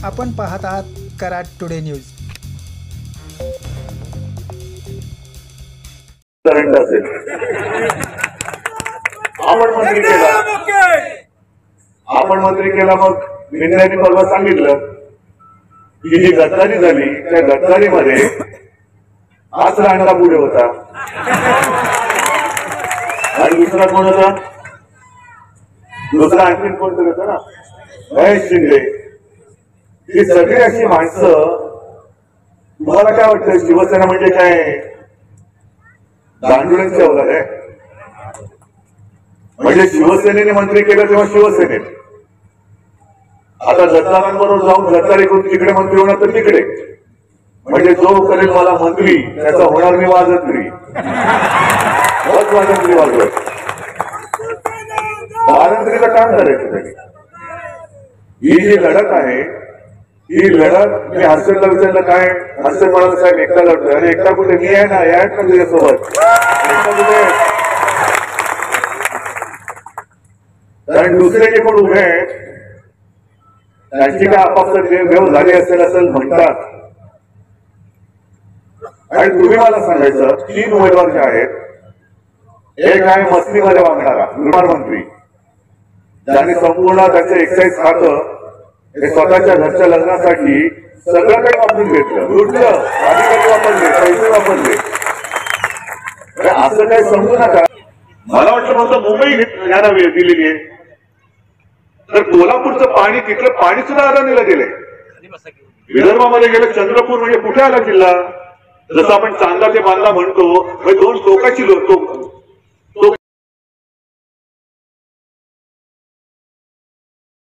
आपण पाहत आहात कराड टुडे न्यूज। आपण मंत्री केला मग विनयाने परवा सांगितलं की जी गद्दारी झाली त्या गद्दारीमध्ये हाच रांडा पुढे होता आणि दुसरा कोण होता, दुसरा आणखीन कोणतरी होता ना, महेश शिंदे। ही सगळी अशी माणसं, तुम्हाला काय वाटतं शिवसेना म्हणजे काय दांडुळ्यांची अवलाद आहे? म्हणजे शिवसेनेने मंत्री केलं तेव्हा शिवसेनेने, आता गद्दारांबरोबर जाऊन गद्दारी करून तिकडे मंत्री होणार तर तिकडे, म्हणजे जो करेल मला मंत्री त्याचा होणार मी वाजंत्री, वाजंत्री वाजवत वाजंत्रीचं काम करायचं त्यांनी। ही जी लढत आहे ही लढत, मी हर्षदला विचारलं काय, हर्षद म्हणाला साहेब एकटा लढतोय। आणि एकटा कुठे, मी आहे ना, या ना तुझ्यासोबत, कारण दुसरे जे कोण उभे आहेत त्यांची काय आपापसात वेव झाली असेल असं म्हणतात। आणि तुम्ही मला सांगायचं, 3 उमेदवार जे आहेत, एक आहे मस्तीमध्ये वागणारा गृहमंत्री, ज्याने संपूर्ण त्याचं एक्साईज खातं हे स्वतःच्या घरच्या लग्नासाठी सगळं काही वापरून घेतलं, लुटलं, अधिकारी वापरले, पैसे वापरले। असं काही समजू नका। मला वाटलं फक्त मुंबई यांना वेळ दिलेली आहे, तर कोल्हापूरचं पाणी, तिथलं पाणी सुद्धा अदानीला दिलंय। विदर्भामध्ये गेलं, चंद्रपूर म्हणजे कुठे आला जिल्हा, जसं आपण चांदा ते बांधा म्हणतो, 2 टोकाची